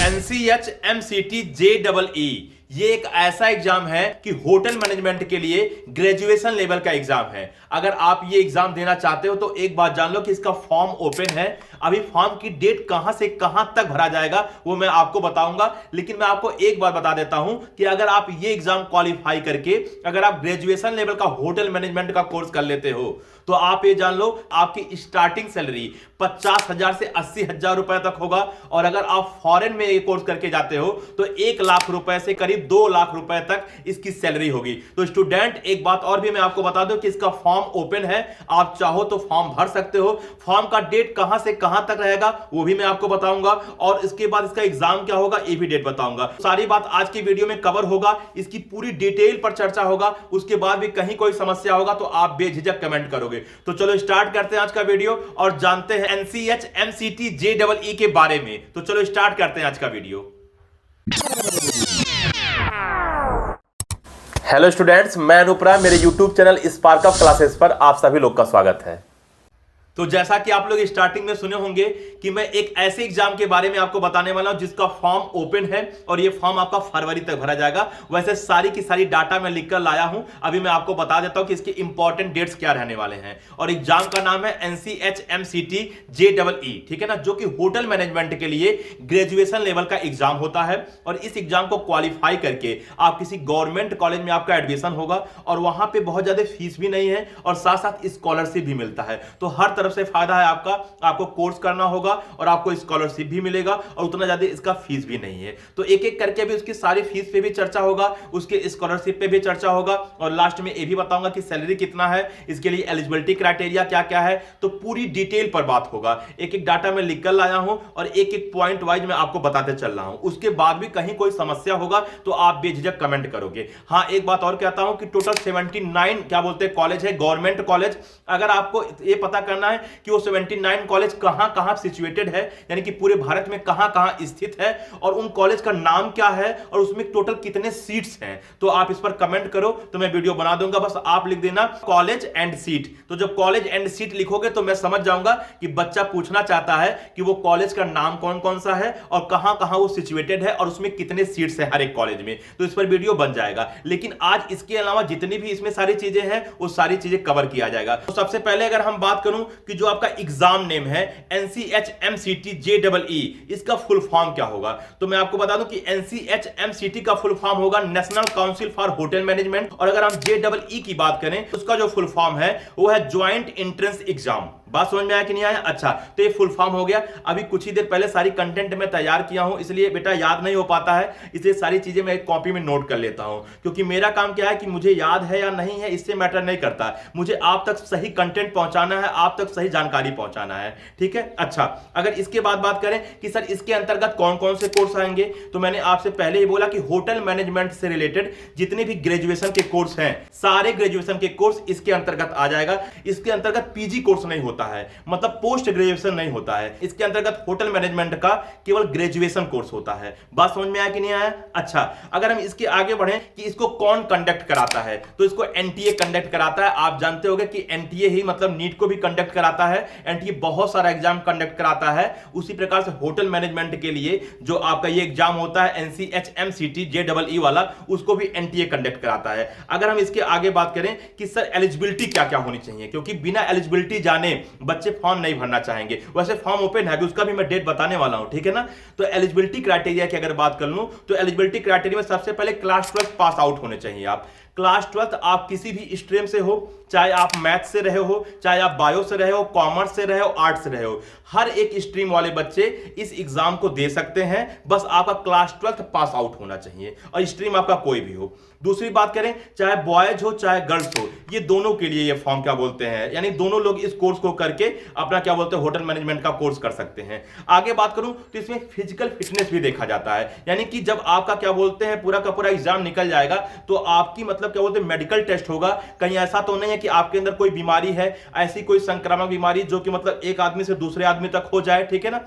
NCHMCT JEE ये एक ऐसा एग्जाम है कि होटल मैनेजमेंट के लिए ग्रेजुएशन लेवल का एग्जाम है। अगर आप ये एग्जाम देना चाहते हो तो एक बात जान लो कि इसका फॉर्म ओपन है। अभी फॉर्म की डेट कहां से कहां तक भरा जाएगा वो मैं आपको बताऊंगा, लेकिन मैं आपको एक बात बता देता हूं कि अगर आप ये एग्जाम क्वालिफाई करके अगर आप ग्रेजुएशन लेवल का होटल मैनेजमेंट का कोर्स कर लेते हो तो आप ये जान लो आपकी स्टार्टिंग सैलरी 50,000 से 80,000 रुपए तक होगा। और अगर आप फॉरेन में ये कोर्स करके जाते हो तो 1 लाख रुपए से करीब 2 लाख रुपए तक इसकी सैलरी होगी। तो स्टूडेंट, एक बात और भी मैं आपको बता दूं कि इसका फॉर्म ओपन है, आप चाहो तो फॉर्म भर सकते हो। फॉर्म का डेट कहां से कहां तक रहेगा वो भी मैं आपको बताऊंगा, और इसके बाद इसका एग्जाम क्या होगा ये भी डेट बताऊंगा। सारी बात आज की वीडियो में कवर होगा, इसकी पूरी डिटेल पर चर्चा होगा। उसके बाद भी कहीं कोई समस्या होगा तो आप बेझिझक कमेंट करोगे। तो चलो स्टार्ट करते हैं आज का वीडियो और जानते हैं NCHMCT JEE के बारे में। तो चलो स्टार्ट करते हैं आज का वीडियो। हेलो स्टूडेंट्स, मैं अनुप्रा, मेरे YouTube channel spark of classes पर आप सभी लोग का स्वागत है। तो जैसा कि आप लोग स्टार्टिंग में सुने होंगे कि मैं एक ऐसे एग्जाम के बारे में आपको बताने वाला हूं जिसका फॉर्म ओपन है और ये फॉर्म आपका फरवरी तक भरा जाएगा। वैसे सारी की सारी डाटा मैं लिखकर लाया हूं, अभी मैं आपको बता देता हूं कि इसके इंपॉर्टेंट डेट्स क्या रहने वाले हैं। और एग्जाम का नाम है NCHMCT JEE, ठीक है ना, जो कि होटल मैनेजमेंट के लिए ग्रेजुएशन लेवल का एग्जाम होता है। और इस एग्जाम को क्वालिफाई करके आप किसी गवर्नमेंट कॉलेज में आपका एडमिशन होगा और वहां पे बहुत ज्यादा फीस भी नहीं है और साथ साथ स्कॉलरशिप भी मिलता है। तो हर तरफ से फायदा है आपका, आपको कोर्स करना होगा और आपको स्कॉलरशिप भी मिलेगा और उतना ज्यादा इसका फीस भी नहीं है। तो एक एक करके भी उसकी सारी फीस पे भी चर्चा होगा, उसके स्कॉलरशिप पे भी चर्चा होगा और लास्ट में ये भी बताऊंगा कि सैलरी कितना है, इसके लिए एलिजिबिलिटी क्राइटेरिया क्या क्या है। तो पूरी डिटेल पर बात होगा। एक एक डाटा मैं लिख कर लाया हूं और एक एक पॉइंट वाइज मैं आपको बताते चल रहा हूं। उसके बाद भी कहीं कोई समस्या होगा तो आप बेझिझक कमेंट करोगे। हाँ, एक बात और कहता हूं कि टोटल 79 क्या बोलते हैं कॉलेज है, गवर्नमेंट कॉलेज। अगर आपको ये पता करना है कि वो 79 कॉलेज कहां कहां सिचुएटेड है, यानी कि पूरे भारत में कहां कहां स्थित है और उन कॉलेज का नाम क्या है और उसमें टोटल कितने सीट्स हैं, तो आप इस पर कमेंट करो तो मैं वीडियो बना दूंगा। बस आप लिख देना कॉलेज एंड सीट। तो जब कॉलेज एंड सीट लिखोगे तो मैं समझ जाऊंगा कि बच्चा पूछना चाहता है कि वो कॉलेज का नाम कौन कौन सा है और कहां कहां वो सिचुएटेड है और उसमें कितने सीट्स है हर एक कॉलेज में। तो इस पर वीडियो बन जाएगा। लेकिन आज इसके अलावा जितनी भी इसमें सारी चीजें हैं वो सारी चीजें कवर किया जाएगा। तो सबसे पहले अगर हम बात करूं कि जो आपका एग्जाम नेम है NCHMCT JEE, इसका फुल फॉर्म क्या होगा, तो मैं आपको बता दूं कि NCHMCT का फुल फॉर्म होगा national council for hotel management. और अगर हम JEE की बात करें तो उसका जो फुल फॉर्म है वो है ज्वाइंट एंट्रेंस एग्जाम। बात समझ में आया कि नहीं आया? अच्छा, तो ये फुल फॉर्म हो गया। अभी कुछ ही देर पहले सारी कंटेंट मैं तैयार किया हूं, इसलिए बेटा याद नहीं हो पाता है, इसलिए सारी चीजें मैं एक कॉपी में नोट कर लेता हूं। क्योंकि मेरा काम क्या है कि मुझे याद है या नहीं है इससे मैटर नहीं करता, मुझे आप तक सही कंटेंट पहुंचाना है, आप तक सही जानकारी पहुंचाना है, ठीक है। अच्छा, अगर इसके बाद बात करें कि सर इसके अंतर्गत कौन कौन से कोर्स आएंगे, तो मैंने आपसे पहले ही बोला कि होटल मैनेजमेंट से रिलेटेड जितने भी ग्रेजुएशन के कोर्स हैं सारे ग्रेजुएशन के कोर्स इसके अंतर्गत आ जाएगा। इसके अंतर्गत पीजी कोर्स नहीं होता है, मतलब पोस्ट ग्रेजुएशन नहीं होता है। इसके अंतर्गत होटल मैनेजमेंट का केवल ग्रेजुएशन कोर्स होता है। बात समझ में आया कि नहीं आया? अच्छा, अगर हम इसके आगे बढ़े कि इसको कौन कंडक्ट कराता है, तो इसको एनटीए कंडक्ट कराता है। आप जानते होंगे कि एनटीए ही मतलब नीट को भी कंडक्ट कराता है। एनटीए बहुत सारा एग्जाम कंडक्ट कराता है। उसी प्रकार से होटल मैनेजमेंट के लिए जो आपका ये एग्जाम होता है NCHMCT JEE वाला, उसको भी एनटीए कंडक्ट कराता है। अगर हम इसके आगे बात करें कि सर एलिजिबिलिटी क्या क्या होनी चाहिए, क्योंकि बिना एलिजिबिलिटी जाने बच्चे फॉर्म नहीं भरना चाहेंगे। वैसे फॉर्म ओपन है, उसका भी मैं डेट बताने वाला हूं, ठीक है ना। तो एलिजिबिलिटी क्राइटेरिया की अगर बात कर लूं तो एलिजिबिलिटी क्राइटेरिया में सबसे पहले क्लास 12 पास आउट होने चाहिए। आप क्लास 12 आप किसी भी स्ट्रीम से हो, चाहे आप मैथ से रहे हो, चाहे आप बायो से रहे हो, कॉमर्स से रहे हो, आर्ट्स से रहे हो, हर एक स्ट्रीम वाले बच्चे इस एग्जाम को दे सकते हैं। बस आपका क्लास 12 पास आउट होना चाहिए और स्ट्रीम आपका कोई भी हो। दूसरी बात करें, चाहे बॉयज हो चाहे गर्ल्स हो, ये दोनों के लिए ये फॉर्म क्या बोलते हैं, यानी दोनों लोग इस कोर्स को करके अपना क्या बोलते हैं होटल मैनेजमेंट का कोर्स कर सकते हैं। आगे बात करूं तो इसमें फिजिकल फिटनेस भी देखा जाता है, यानी कि जब आपका क्या बोलते हैं पूरा का पूरा एग्जाम निकल जाएगा तो आपकी मतलब क्या बोलते हैं मेडिकल टेस्ट होगा। कहीं ऐसा तो नहीं है कि आपके अंदर कोई बीमारी है, ऐसी कोई संक्रामक बीमारी जो कि मतलब एक आदमी से दूसरे आदमी तक हो जाए, ठीक है ना।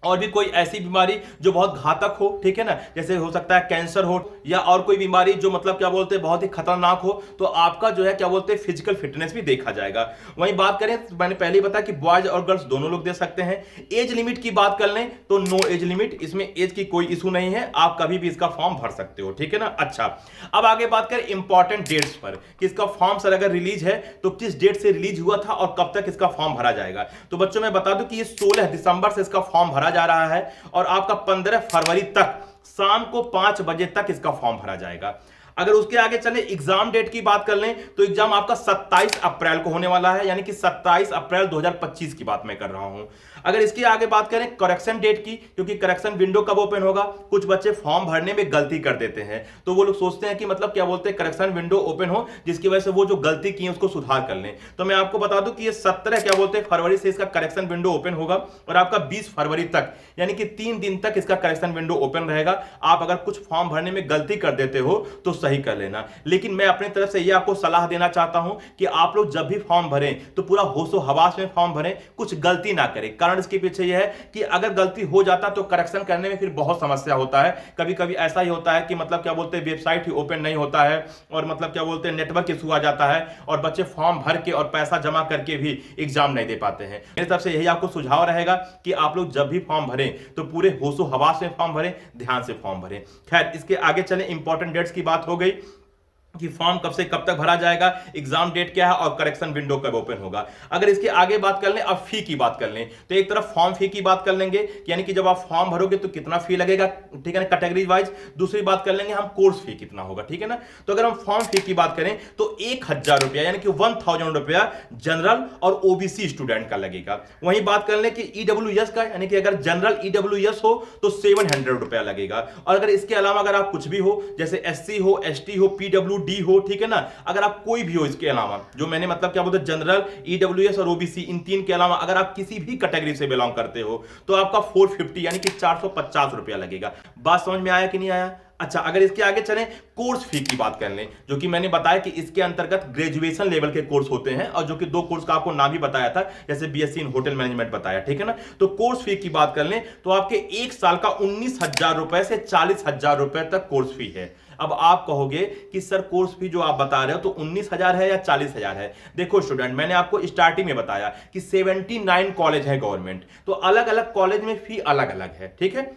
और भी कोई ऐसी बीमारी जो बहुत घातक हो, ठीक है ना, जैसे हो सकता है कैंसर हो या और कोई बीमारी जो मतलब क्या बोलते हैं बहुत ही खतरनाक हो, तो आपका जो है क्या बोलते हैं फिजिकल फिटनेस भी देखा जाएगा। वहीं बात करें तो मैंने पहले ही बताया कि बॉयज और गर्ल्स दोनों लोग दे सकते हैं। एज लिमिट की बात कर लें तो नो एज लिमिट, इसमें एज की कोई इशू नहीं है, आप कभी भी इसका फॉर्म भर सकते हो, ठीक है ना। अच्छा, अब आगे बात करें इंपॉर्टेंट डेट्स पर कि इसका फॉर्म सर अगर रिलीज है तो किस डेट से रिलीज हुआ था और कब तक इसका फॉर्म भरा जाएगा। तो बच्चों मैं बता दूं कि ये 16 दिसंबर से इसका फॉर्म भरा जा रहा है और आपका 15 फरवरी तक शाम को 5 बजे तक इसका फॉर्म भरा जाएगा। अगर उसके आगे चले एग्जाम डेट की बात कर लें तो एग्जाम आपका 27 अप्रैल को होने वाला है, यानी कि 27 अप्रैल 2025 की बात मैं कर रहा हूं। अगर इसकी आगे बात करें करेक्शन डेट की, क्योंकि करेक्शन विंडो कब ओपन होगा, कुछ बच्चे फॉर्म भरने में गलती कर देते हैं तो वो लोग सोचते हैं कि मतलब क्या बोलते हैं करेक्शन विंडो ओपन हो जिसकी वजह से वो जो गलती की है उसको सुधार कर लें। तो मैं आपको बता दूं कि ये 17 क्या बोलते हैं फरवरी से इसका करेक्शन विंडो ओपन होगा और आपका 20 फरवरी तक यानी कि 3 दिन तक इसका करेक्शन विंडो ओपन रहेगा। आप अगर कुछ फॉर्म भरने में गलती कर देते हो तो सही कर लेना, लेकिन मैं अपनी तरफ से ये आपको सलाह देना चाहता हूं कि आप लोग जब भी फॉर्म भरें तो पूरा होशो हवास में फॉर्म भरें, कुछ गलती ना करें। कारण इसके पीछे यह है कि अगर गलती हो जाता तो करेक्शन करने में फिर बहुत समस्या होता है। कभी कभी ऐसा ही होता है कि मतलब क्या बोलते हैं वेबसाइट ही ओपन नहीं होता है और मतलब क्या बोलते हैं नेटवर्क इशू आ जाता है और बच्चे फॉर्म भर के और पैसा जमा करके भी एग्जाम नहीं दे पाते हैं। मेरी तरफ से यही आपको सुझाव रहेगा कि आप लोग जब भी फॉर्म भरें तो पूरे होशो हवास में फॉर्म भरें, ध्यान से फॉर्म भरें। खैर, इसके आगे चले, इंपॉर्टेंट डेट्स की बात हो गई कि फॉर्म कब से कब तक भरा जाएगा, एग्जाम डेट क्या है और करेक्शन विंडो कब ओपन होगा। अगर इसके आगे बात कर लें, अब फी की बात कर लें तो एक तरफ फॉर्म फी की बात कर लेंगे, यानी कि जब आप फॉर्म भरोगे तो कितना फी लगेगा, ठीक है ना, कैटेगरी वाइज। दूसरी बात कर लेंगे हम कोर्स फी कितना होगा, ठीक है ना। तो अगर हम फॉर्म फी की बात करें तो 1000 रुपया यानी कि 1000 रुपया जनरल और ओबीसी स्टूडेंट का लगेगा। वहीं बात कर लें कि ईडब्ल्यूएस का, यानी कि अगर जनरल ईडब्ल्यूएस हो तो 700 रुपया लगेगा। और अगर इसके अलावा अगर आप कुछ भी हो जैसे एससी हो, एसटी हो, पीडब्ल्यू डी हो, ठीक है ना, अगर आप कोई भी हो इसके अलावा जो मैंने मतलब क्या बोलते हैं जनरल, ईडब्ल्यूएस और ओबीसी, इन तीन के अलावा अगर आप किसी भी कैटेगरी से बिलोंग करते हो तो आपका 450 यानी कि 450 रुपया लगेगा। बात समझ में आया कि नहीं आया। अच्छा, अगर इसके आगे चलें कोर्स फी की बात कर लें, जो कि मैंने बताया कि इसके अंतर्गत ग्रेजुएशन लेवल के कोर्स होते हैं और जो कि 2 कोर्स का आपको नाम भी बताया था, जैसे बीएससी इन होटल मैनेजमेंट बताया, ठीक है ना। तो कोर्स फी की बात कर लें तो आपके 1 साल का 19,000 रुपए से 40,000 रुपए तक कोर्स फी है। अब आप कहोगे कि सर कोर्स फी जो आप बता रहे हो तो 19,000 है या 40,000 है। देखो स्टूडेंट, मैंने आपको स्टार्टिंग में बताया कि 79 कॉलेज है गवर्नमेंट, तो अलग अलग कॉलेज में फी अलग अलग है, ठीक है,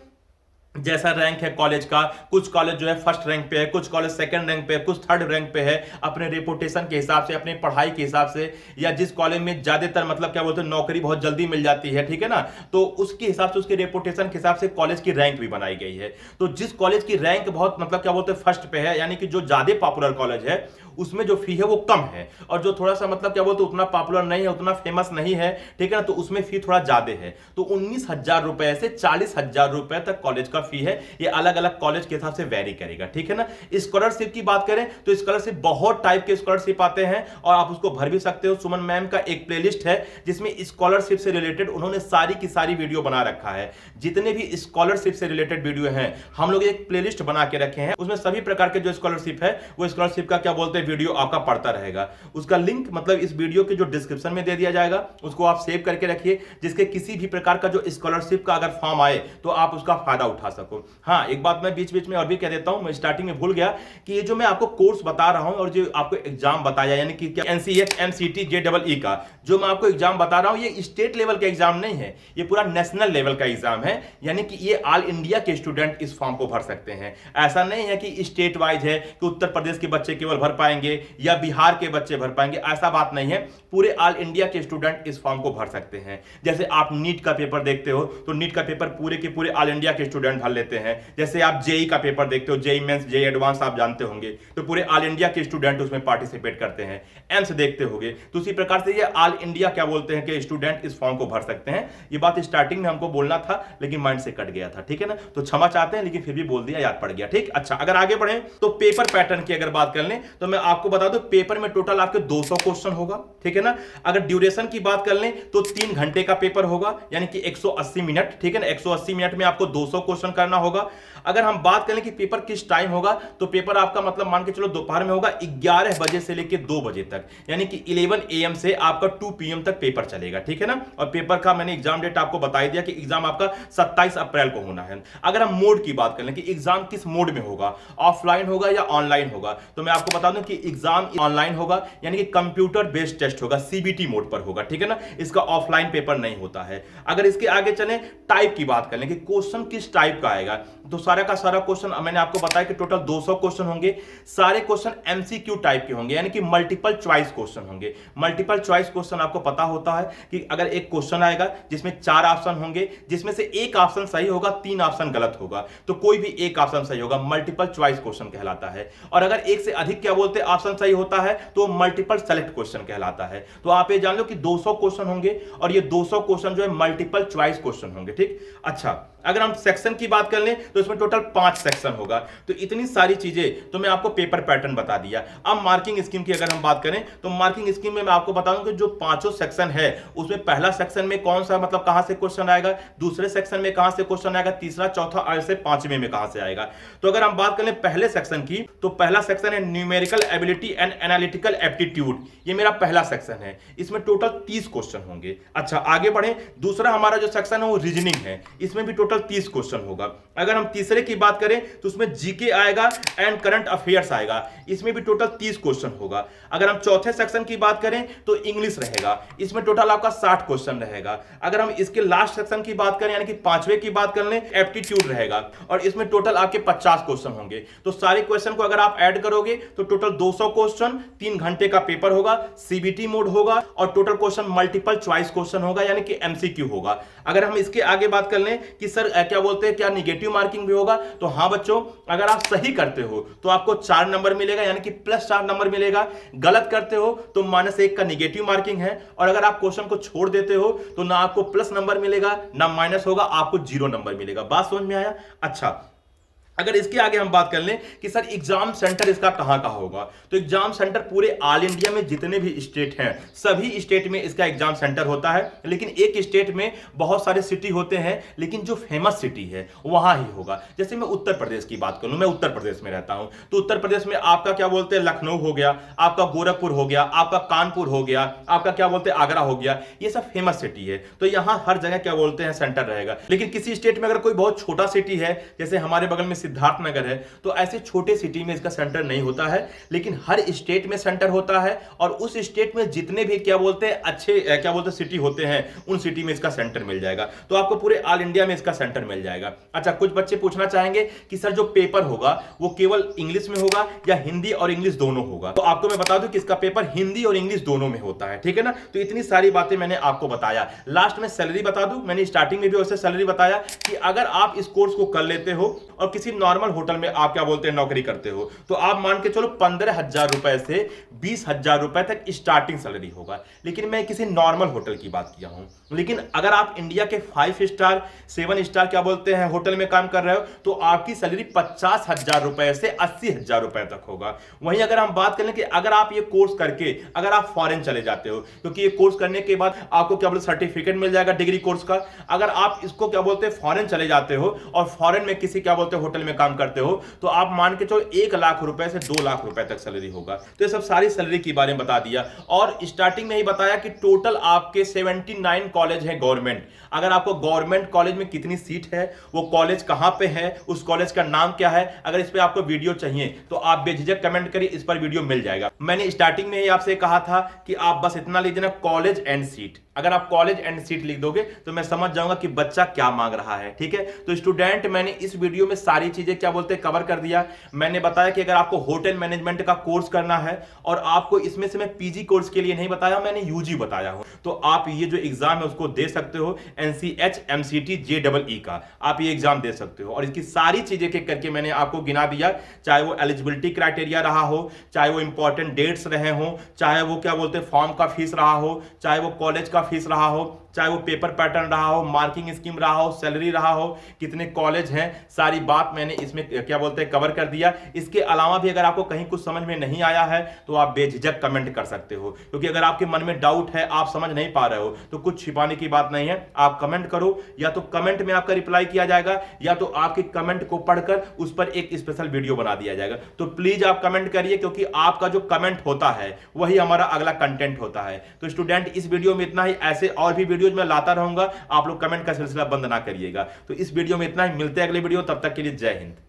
जैसा रैंक है कॉलेज का। कुछ कॉलेज जो है फर्स्ट रैंक पे है, कुछ कॉलेज सेकंड रैंक पे है, कुछ थर्ड रैंक पे है, अपने रेपुटेशन के हिसाब से, अपने पढ़ाई के हिसाब से, या जिस कॉलेज में ज्यादातर मतलब क्या बोलते हैं नौकरी बहुत जल्दी मिल जाती है, ठीक है ना, तो उसके हिसाब से, उसके रेपुटेशन के हिसाब से कॉलेज की रैंक भी बनाई गई है। तो जिस कॉलेज की रैंक बहुत मतलब क्या बोलते हैं फर्स्ट पे है, यानी कि जो ज्यादा पॉपुलर कॉलेज है, उसमें जो फी है वो कम है, और जो थोड़ा सा मतलब क्या बोलते उतना पॉपुलर नहीं है, उतना फेमस नहीं है, ठीक है ना, तो उसमें फी थोड़ा ज्यादा है। तो 19,000 रुपए से 40,000 रुपए तक कॉलेज का फी है। ये अलग अलग कॉलेज के हिसाब से वेरी करेगा, ठीक है ना। स्कॉलरशिप की बात करें तो स्कॉलरशिप बहुत टाइप के स्कॉलरशिप आते हैं और आप उसको भर भी सकते हो। सुमन मैम का एक प्लेलिस्ट है जिसमें स्कॉलरशिप से रिलेटेड उन्होंने सारी की सारी वीडियो बना रखा है। जितने भी स्कॉलरशिप से रिलेटेड वीडियो हैं हम लोग एक प्लेलिस्ट बना के रखे हैं, उसमें सभी प्रकार के जो स्कॉलरशिप है वो स्कॉलरशिप का क्या बोलते हैं वीडियो आपका पड़ता रहेगा। उसका लिंक मतलब इस वीडियो के जो डिस्क्रिप्शन में दे दिया जाएगा, उसको आप सेव करके रखिए, जिसके किसी भी प्रकार का जो स्कॉलरशिप का अगर फॉर्म आए तो आप उसका फायदा उठा सको। हाँ, एक बात मैं बीच बीच में और भी कह देता हूं, मैं स्टार्टिंग में भूल गया कि ये जो मैं आपको कोर्स बता रहा हूं और जो आपको एग्जाम बताया, यानी कि एनसीएच, एमसीटी, जेईई का जो मैं आपको एग्जाम बता रहा हूं, ये स्टेट लेवल का एग्जाम नहीं है, ये पूरा नेशनल लेवल का एग्जाम है। यानी कि ये ऑल इंडिया के स्टूडेंट इस फॉर्म को भर सकते हैं। ऐसा नहीं है कि स्टेट वाइज है कि उत्तर प्रदेश के बच्चे केवल भर पाएंगे या बिहार के बच्चे भर पाएंगे, ऐसा बात नहीं है। पूरे ऑल इंडिया के स्टूडेंट इस फॉर्म को भर सकते हैं। जैसे आप नीट का पेपर देखते हो तो नीट का पेपर पूरे के पूरे ऑल इंडिया के स्टूडेंट भर लेते हैं। जैसे आप जेई का पेपर देखते हो, जेई मेंस, जेई एडवांस आप जानते होंगे, तो पूरे ऑल इंडिया के स्टूडेंट उसमें पार्टिसिपेट करते हैं। एम्स देखते होंगे, तो उसी प्रकार से ये ऑल इंडिया क्या बोलते हैं कि स्टूडेंट इस फॉर्म को भर सकते हैं। ये बात स्टार्टिंग में हमको बोलना था लेकिन माइंड से कट गया था, ठीक है ना, तो क्षमा चाहते हैं, लेकिन फिर भी बोल दिया, याद पड़ गया, ठीक। अच्छा, अगर आगे बढ़े तो पेपर पैटर्न की अगर बात कर लें तो मैं आपको बता दूं पेपर में टोटल आपके 200 क्वेश्चन होगा, ठीक है ना। अगर ड्यूरेशन की बात कर लें तो 3 घंटे का पेपर होगा, यानी कि 180 मिनट, ठीक है ना। 180 मिनट में आपको 200 क्वेश्चन क्वेश्चन करना होगा। अगर हम बात करें कि पेपर किस टाइम होगा, तो पेपर आपका मतलब मान के चलो दोपहर में होगा 11 बजे से लेकर 2 बजे तक, यानी कि 11 AM से आपका 2 PM तक पेपर चलेगा, ठीक है ना। और पेपर का मैंने एग्जाम डेट आपको बता ही दिया कि एग्जाम आपका 27 अप्रैल को होना है। अगर हम मोड की बात करें कि एग्जाम किस मोड में होगा, ऑफलाइन होगा या ऑनलाइन होगा, तो मैं आपको बता दूं कि एग्जाम ऑनलाइन होगा, यानी कि कंप्यूटर बेस्ड टेस्ट होगा, CBT मोड पर होगा, ठीक है ना। इसका ऑफलाइन पेपर नहीं होता है। अगर इसके आगे चलें, टाइप की बात करें कि क्वेश्चन किस टाइप का आएगा, तो सारा का सारा क्वेश्चन मैंने आपको बताया कि टोटल 200 क्वेश्चन होंगे। सारे क्वेश्चन MCQ टाइप के होंगे, यानी कि मल्टीपल चॉइस क्वेश्चन होंगे। मल्टीपल चॉइस क्वेश्चन आपको पता होता है कि अगर एक क्वेश्चन आएगा जिसमें 4 ऑप्शन होंगे, जिसमें से एक ऑप्शन सही होगा, 3 ऑप्शन गलत होगा, तो कोई भी एक ऑप्शन सही होगा, मल्टीपल चॉइस क्वेश्चन कहलाता है। और अगर एक से अधिक क्या बोलते हैं ऑप्शन सही होता है, तो मल्टीपल सेलेक्ट क्वेश्चन कहलाता है। तो आप ये जान लो कि 200 क्वेश्चन होंगे और ये 200 क्वेश्चन जो है मल्टीपल चॉइस क्वेश्चन होंगे, ठीक। अच्छा, अगर हम सेक्शन की बात कर लें तो इसमें टोटल 5 सेक्शन होगा। तो इतनी सारी चीजें तो मैं आपको पेपर पैटर्न बता दिया। अब मार्किंग स्कीम की अगर हम बात करें, तो मार्किंग स्कीम में मैं आपको बताऊं कि जो 5 सेक्शन है, उसमें पहला सेक्शन में कौन सा मतलब कहां से क्वेश्चन आएगा, दूसरे सेक्शन में कहां से क्वेश्चन आएगा, तीसरा, चौथा, ऐसे 5वें में कहां से आएगा। तो अगर हम बात करें पहले सेक्शन की, तो पहला सेक्शन है numerical ability and analytical aptitude. ये मेरा पहला सेक्शन है, इसमें टोटल 30 क्वेश्चन होंगे। अच्छा, आगे बढ़े, दूसरा हमारा जो सेक्शन है वो रीजनिंग है, इसमें भी टोटल 30 क्वेश्चन होगा। अगर हम तीसरे की बात करें तो उसमें जीके आएगा एंड करंट अफेयर्स आएगा, इसमें भी टोटल 30 क्वेश्चन होगा। अगर हम चौथे सेक्शन की बात करें तो इंग्लिश रहेगा, इसमें टोटल आपका 60 क्वेश्चन रहेगा। अगर हम इसके लास्ट सेक्शन की बात करें, यानी कि 5वें की बात कर लें, एप्टीट्यूड रहेगा और इसमें टोटल आपके 50 क्वेश्चन होंगे। तो सारे क्वेश्चन को अगर आप ऐड करोगे तो टोटल 200 क्वेश्चन, 3 घंटे का पेपर होगा, CBT मोड होगा और total question multiple choice question होगा, यानी कि MCQ होगा। अगर हम इसके आगे बात कर लें कि सर क्या बोलते हैं, क्या निगेटिव मार्किंग भी होगा, तो हां बच्चों, अगर आप सही करते हो तो आपको 4 नंबर मिलेगा, यानी कि +4 नंबर मिलेगा। गलत करते हो तो -1 का निगेटिव मार्किंग है। और अगर आप क्वेश्चन को छोड़ देते हो तो ना आपको प्लस नंबर मिलेगा ना माइनस होगा, आपको 0 नंबर मिलेगा। बात समझ में आया? अच्छा, अगर इसके आगे हम बात कर लें कि सर एग्जाम सेंटर इसका कहां कहां होगा, तो एग्जाम सेंटर पूरे ऑल इंडिया में जितने भी स्टेट हैं, सभी स्टेट में इसका एग्जाम सेंटर होता है। लेकिन एक स्टेट में बहुत सारे सिटी होते हैं, लेकिन जो फेमस सिटी है वहां ही होगा। जैसे मैं उत्तर प्रदेश की बात करूं, मैं उत्तर प्रदेश में रहता हूं, तो उत्तर प्रदेश में आपका क्या बोलते हैं लखनऊ हो गया, आपका गोरखपुर हो गया, आपका कानपुर हो गया, आपका क्या बोलते हैं आगरा हो गया, ये सब फेमस सिटी है। तो यहां हर जगह क्या बोलते हैं सेंटर रहेगा। लेकिन किसी स्टेट में अगर कोई बहुत छोटा सिटी है, जैसे हमारे बगल में सिद्धार्थनगर है, तो ऐसे छोटे सिटी में इसका सेंटर नहीं होता है, लेकिन हर स्टेट में सेंटर होता है। और उस स्टेट में जितने भी क्या बोलते हैं अच्छे क्या बोलते हैं सिटी होते हैं, उन सिटी में इसका सेंटर मिल जाएगा। तो आपको पूरे ऑल इंडिया में इसका सेंटर मिल जाएगा। अच्छा, कुछ बच्चे पूछना चाहेंगे कि सर जो पेपर होगा वो केवल इंग्लिश में होगा या हिंदी और इंग्लिश दोनों होगा, तो आपको मैं बता दूं कि इसका पेपर हिंदी और इंग्लिश दोनों में होता है, ठीक है ना। तो इतनी सारी बातें मैंने आपको बताया। लास्ट में सैलरी बता दूं, मैंने स्टार्टिंग में भी वैसे सैलरी बताया कि अगर आप इस कोर्स को कर लेते हो और किसी नॉर्मल होटल में आप क्या बोलते हैं नौकरी करते हो, तो आप मान के चलो 15,000 रुपए से 20,000 रुपए तक स्टार्टिंग सैलरी होगा। लेकिन मैं किसी नॉर्मल होटल की बात किया हूं। लेकिन अगर आप इंडिया के 5 स्टार 7 स्टार क्या बोलते हैं होटल में काम कर रहे हो, तो आपकी सैलरी 50,000 रुपए से 80,000 रुपए तक होगा। वहीं अगर हम बात करें कि अगर आप ये कोर्स करके अगर आप फॉरेन चले जाते हो, क्योंकि ये कोर्स करने के बाद आपको क्या बोलते सर्टिफिकेट मिल जाएगा डिग्री कोर्स का। अगर आप इसको क्या बोलते हैं फॉरेन चले जाते हो और फॉरेन में किसी क्या बोलते हैं होटल में काम करते हो, तो आप मान के चलो 1 लाख रुपए से 2 लाख रुपए तक सैलरी होगा। तो ये सब सारी सैलरी के बारे में बता दिया। और स्टार्टिंग में ही बताया कि टोटल आपके 79 कॉलेज है गवर्नमेंट। अगर आपको गवर्नमेंट कॉलेज में कितनी सीट है, वो कॉलेज कहां पे है, उस कॉलेज का नाम क्या है, अगर इस पे आपको वीडियो चाहिए तो आप बेझिझक कमेंट करिए, इस पर वीडियो मिल जाएगा। मैंने स्टार्टिंग में ही आपसे कहा था कि आप बस इतना लीजिए ना, कॉलेज एंड सीट। अगर आप कॉलेज एंड सीट लिख दोगे तो मैं समझ जाऊंगा कि बच्चा क्या मांग रहा है, ठीक है। तो स्टूडेंट, मैंने इस वीडियो में सारी चीजें क्या बोलते हैं कवर कर दिया। मैंने बताया कि अगर आपको होटल मैनेजमेंट का कोर्स करना है, और आपको इसमें से मैं पीजी कोर्स के लिए नहीं बताया, मैंने यूजी बताया हूं, तो आप ये जो एग्जाम है उसको दे सकते हो। NCH MCT JEE का आप ये एग्जाम दे सकते हो। और इसकी सारी चीजें करके मैंने आपको गिना दिया, चाहे वो एलिजिबिलिटी क्राइटेरिया रहा हो, चाहे वो इंपॉर्टेंट डेट्स रहे हो, चाहे वो क्या बोलते हैं फॉर्म का फीस रहा हो, चाहे वो कॉलेज का फीस रहा हो, चाहे वो पेपर पैटर्न रहा हो, मार्किंग स्कीम रहा हो, सैलरी रहा हो, कितने कॉलेज हैं, सारी बात मैंने इसमें क्या बोलते हैं कवर कर दिया। इसके अलावा भी अगर आपको कहीं कुछ समझ में नहीं आया है तो आप बेझिझक कमेंट कर सकते हो, क्योंकि अगर आपके मन में डाउट है, आप समझ नहीं पा रहे हो, तो कुछ छिपाने की बात नहीं है। आप कमेंट करो, या तो कमेंट में आपका रिप्लाई किया जाएगा, या तो आपके कमेंट को पढ़कर उस पर एक स्पेशल वीडियो बना दिया जाएगा। तो प्लीज आप कमेंट करिए, क्योंकि आपका जो कमेंट होता है वही हमारा अगला कंटेंट होता है। तो स्टूडेंट, इस वीडियो में इतना ही। ऐसे और भी वीडियोज मैं लाता रहूंगा, आप लोग कमेंट का सिलसिला बंद ना करिएगा। तो इस वीडियो में इतना ही, मिलते हैं अगले वीडियो, तब तक के लिए जय हिंद।